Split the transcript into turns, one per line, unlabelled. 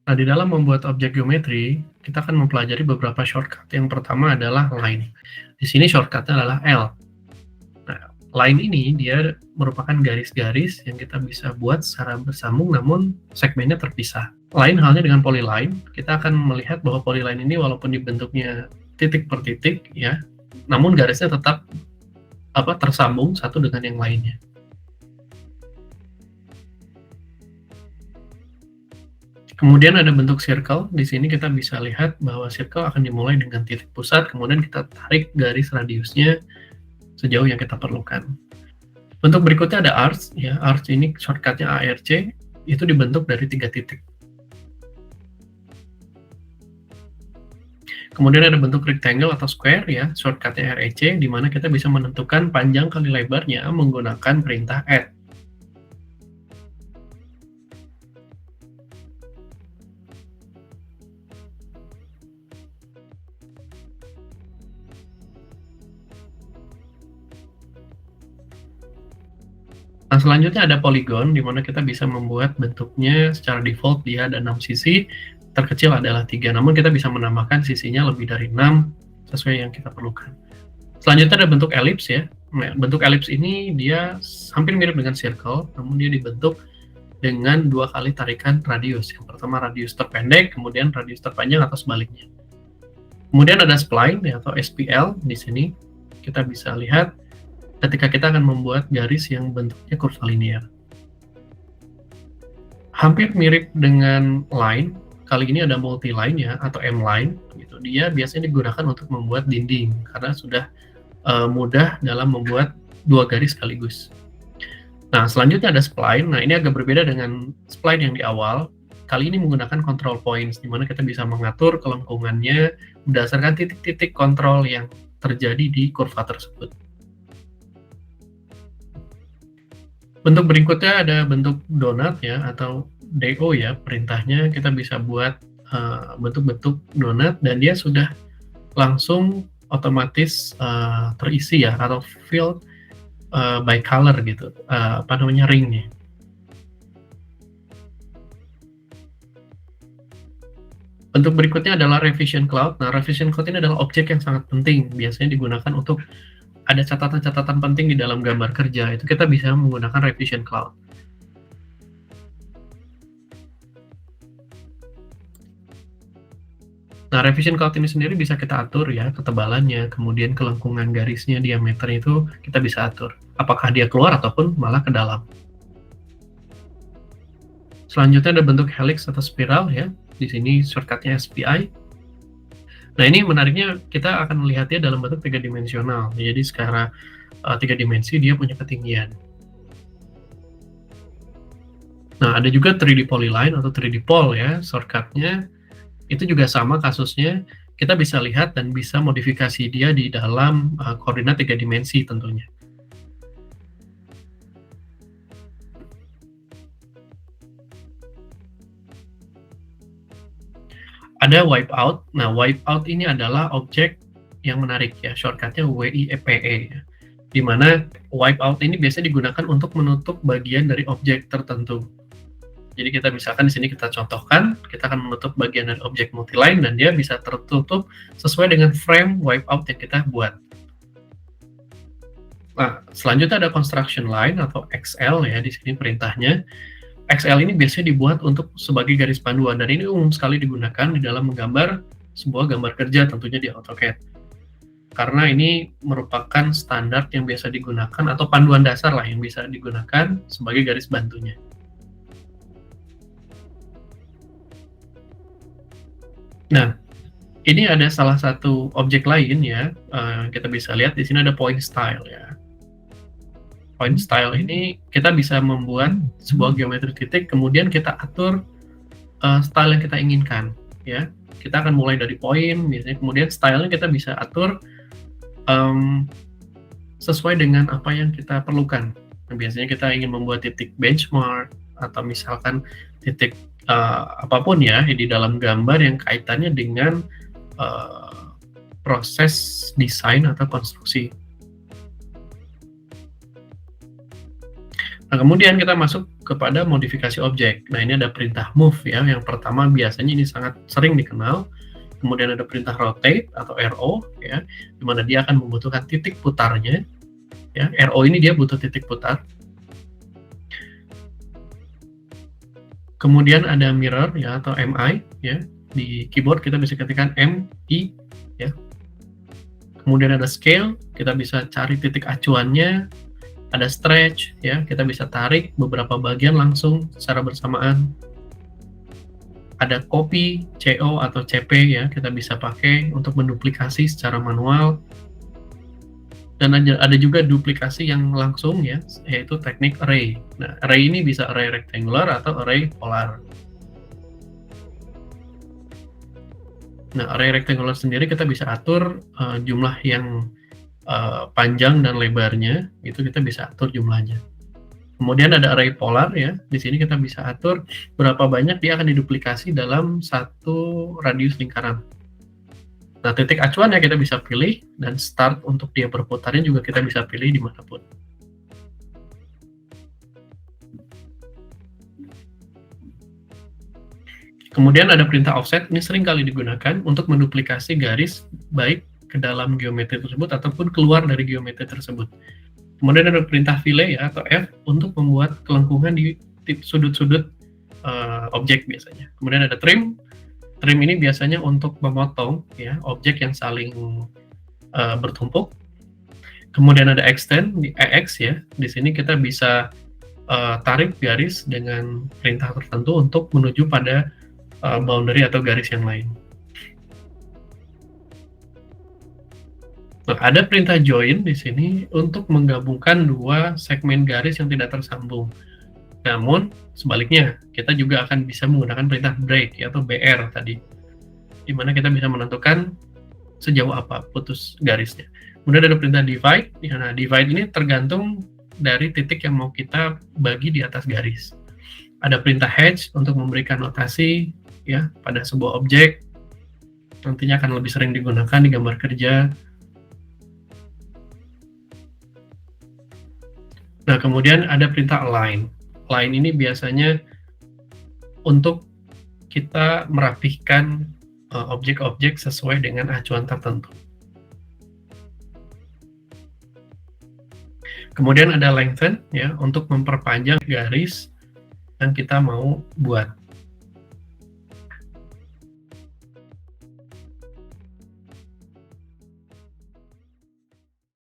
Nah, di dalam membuat objek geometri, kita akan mempelajari beberapa shortcut. Yang pertama adalah line. Di sini shortcut-nya adalah L. Nah, line ini dia merupakan garis-garis yang kita bisa buat secara bersambung namun segmennya terpisah. Lain halnya dengan polyline, kita akan melihat bahwa polyline ini walaupun dibentuknya titik per titik ya, namun garisnya tetap tersambung satu dengan yang lainnya. Kemudian ada bentuk circle, di sini kita bisa lihat bahwa circle akan dimulai dengan titik pusat, kemudian kita tarik garis radiusnya sejauh yang kita perlukan. Bentuk berikutnya ada arch, ya, arch ini shortcutnya ARC, itu dibentuk dari 3 titik. Kemudian ada bentuk rectangle atau square, ya, shortcutnya REC, di mana kita bisa menentukan panjang kali lebarnya menggunakan perintah add. Nah, selanjutnya ada polygon, di mana kita bisa membuat bentuknya secara default dia ada 6 sisi, terkecil adalah 3, namun kita bisa menambahkan sisinya lebih dari 6 sesuai yang kita perlukan. Selanjutnya ada bentuk ellipse ya. Nah, bentuk ellipse ini dia hampir mirip dengan circle, namun dia dibentuk dengan 2 kali tarikan radius. Yang pertama radius terpendek, kemudian radius terpanjang atau sebaliknya. Kemudian ada spline ya, atau SPL di sini. Kita bisa lihat ketika kita akan membuat garis yang bentuknya kurva linear. Hampir mirip dengan line, kali ini ada multi-line ya, atau M-line, gitu. Dia biasanya digunakan untuk membuat dinding, karena sudah mudah dalam membuat 2 garis sekaligus. Nah, selanjutnya ada spline. Nah, ini agak berbeda dengan spline yang di awal. Kali ini menggunakan control points, di mana kita bisa mengatur kelengkungannya berdasarkan titik-titik kontrol yang terjadi di kurva tersebut. Bentuk berikutnya ada bentuk donat ya, atau DO ya, perintahnya kita bisa buat bentuk-bentuk donat dan dia sudah langsung otomatis terisi ya, atau filled by color gitu, ringnya. Bentuk berikutnya adalah revision cloud. Nah, revision cloud ini adalah objek yang sangat penting, biasanya digunakan untuk ada catatan-catatan penting di dalam gambar kerja, itu kita bisa menggunakan revision cloud. Nah, revision cloud ini sendiri bisa kita atur ya, ketebalannya, kemudian kelengkungan garisnya, diameternya itu kita bisa atur. Apakah dia keluar ataupun malah ke dalam. Selanjutnya ada bentuk helix atau spiral ya. Di sini shortcutnya SPI. Nah, ini menariknya kita akan melihatnya dalam bentuk 3 dimensional. Jadi secara 3 dimensi dia punya ketinggian. Nah, ada juga 3D polyline atau 3D pole ya, shortcutnya itu juga sama kasusnya. Kita bisa lihat dan bisa modifikasi dia di dalam koordinat 3 dimensi tentunya. Ada wipeout. Nah, wipeout ini adalah objek yang menarik ya, shortcutnya WIEPE ya. Di mana wipeout ini biasanya digunakan untuk menutup bagian dari objek tertentu. Jadi kita misalkan di sini kita contohkan, kita akan menutup bagian dari objek multiline dan dia bisa tertutup sesuai dengan frame wipeout yang kita buat. Nah, selanjutnya ada construction line atau XL ya, di sini perintahnya. XL ini biasanya dibuat untuk sebagai garis panduan, dan ini umum sekali digunakan di dalam menggambar sebuah gambar kerja tentunya di AutoCAD. Karena ini merupakan standar yang biasa digunakan atau panduan dasar lah yang bisa digunakan sebagai garis bantunya. Nah, ini ada salah satu objek lain ya, kita bisa lihat di sini ada point style ya. Point style ini kita bisa membuat sebuah geometri titik, kemudian kita atur style yang kita inginkan ya. Kita akan mulai dari point biasanya, kemudian stylenya kita bisa atur sesuai dengan apa yang kita perlukan. Nah, biasanya kita ingin membuat titik benchmark atau misalkan titik apapun ya di dalam gambar yang kaitannya dengan proses desain atau konstruksi. Nah, Nah, kemudian kita masuk kepada modifikasi objek. Nah, ini ada perintah move ya. Yang pertama biasanya ini sangat sering dikenal. Kemudian ada perintah rotate atau RO ya, di mana dia akan membutuhkan titik putarnya ya. RO ini dia butuh titik putar. Kemudian ada mirror ya atau MI ya. Di keyboard kita bisa ketikkan MI ya. Kemudian ada scale, kita bisa cari titik acuannya. Ada stretch ya, kita bisa tarik beberapa bagian langsung secara bersamaan. Ada copy, CO atau CP ya, kita bisa pakai untuk menduplikasi secara manual. Dan ada juga duplikasi yang langsung ya, yaitu teknik array. Nah, array ini bisa array rectangular atau array polar. Nah, array rectangular sendiri kita bisa atur jumlah yang panjang dan lebarnya, itu kita bisa atur jumlahnya. Kemudian ada array polar ya, di sini kita bisa atur berapa banyak dia akan diduplikasi dalam satu radius lingkaran. Nah, titik acuan ya kita bisa pilih, dan start untuk dia berputarnya juga kita bisa pilih dimanapun. Kemudian ada perintah offset, ini sering kali digunakan untuk menduplikasi garis baik ke dalam geometri tersebut ataupun keluar dari geometri tersebut. Kemudian ada perintah fillet ya atau F untuk membuat kelengkungan di sudut-sudut objek biasanya. Kemudian ada trim. Trim ini biasanya untuk memotong ya objek yang saling bertumpuk. Kemudian ada extend di EX ya. Di sini kita bisa tarik garis dengan perintah tertentu untuk menuju pada boundary atau garis yang lain. Nah, ada perintah join di sini untuk menggabungkan dua segmen garis yang tidak tersambung. Namun, sebaliknya, kita juga akan bisa menggunakan perintah break atau BR tadi, di mana kita bisa menentukan sejauh apa putus garisnya. Kemudian ada perintah divide. Nah, divide ini tergantung dari titik yang mau kita bagi di atas garis. Ada perintah hatch untuk memberikan notasi ya pada sebuah objek. Nantinya akan lebih sering digunakan di gambar kerja. Nah, kemudian ada perintah align. Align ini biasanya untuk kita merapihkan objek-objek sesuai dengan acuan tertentu. Kemudian ada lengthen ya untuk memperpanjang garis yang kita mau buat.